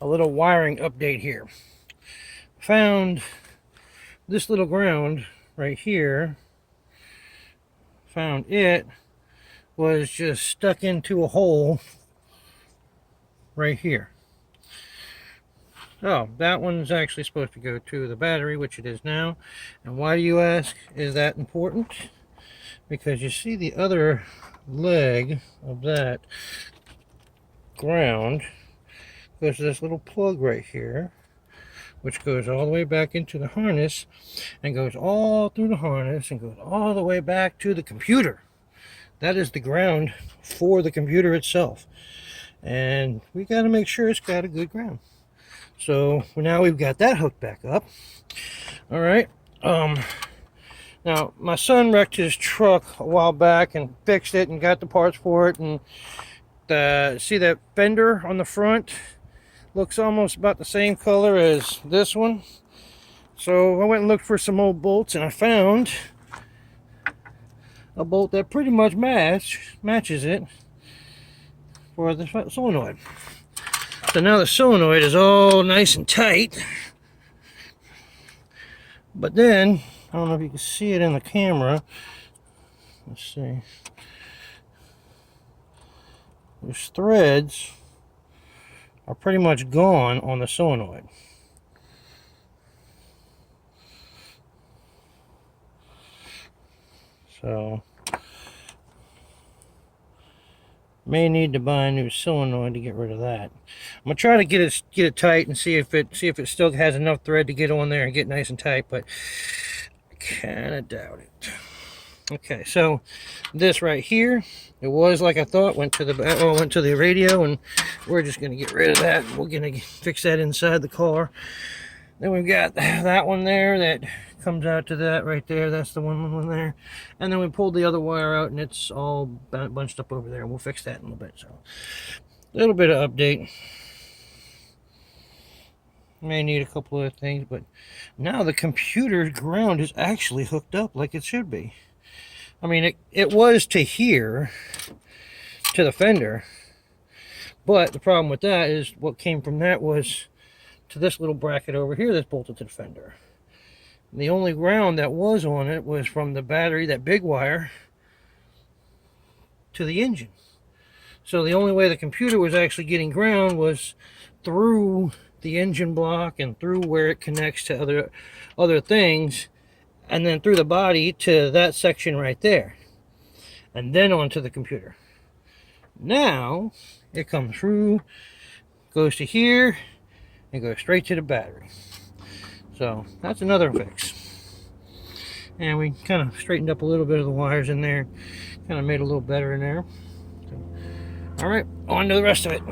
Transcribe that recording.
a little wiring update here. Found this little ground right here. Found it was just stuck into a hole right here. Oh, that one's actually supposed to go to the battery, which it is now. And why do you ask? Is that important? Because you see the other leg of that ground goes to this little plug right here, which goes all the way back into the harness and goes all through the harness and goes all the way back to the computer. That is the ground for the computer itself. And we got to make sure it's got a good ground. So now we've got that hooked back up. All right. Now my son wrecked his truck a while back and fixed it and got the parts for it. And see that fender on the front looks almost about the same color as this one. So I went and looked for some old bolts, and I found a bolt that pretty much matches it for the solenoid. So now the solenoid is all nice and tight. But then, I don't know if you can see it in the camera. Let's see. Those threads are pretty much gone on the solenoid. So may need to buy a new solenoid to get rid of that. I'm gonna try to get it tight and see if it still has enough thread to get on there and get nice and tight, but I kind of doubt it. Okay, so this right here, it was like I thought, went to the radio, and we're just gonna get rid of that. We're gonna fix that inside the car. Then we've got that one there that comes out to that right there. That's the one there. And then we pulled the other wire out, and it's all bunched up over there. We'll fix that in a little bit. So a little bit of update. May need a couple of things, but now the computer ground is actually hooked up like it should be. I mean, it was to here, to the fender, but the problem with that is what came from that was to this little bracket over here that's bolted to the fender. And the only ground that was on it was from the battery, that big wire, to the engine. So the only way the computer was actually getting ground was through the engine block and through where it connects to other things, and then through the body to that section right there, and then onto the computer. Now it comes through, goes to here, and goes straight to the battery. So that's another fix. And we kind of straightened up a little bit of the wires in there, kind of made a little better in there. So, all right, on to the rest of it.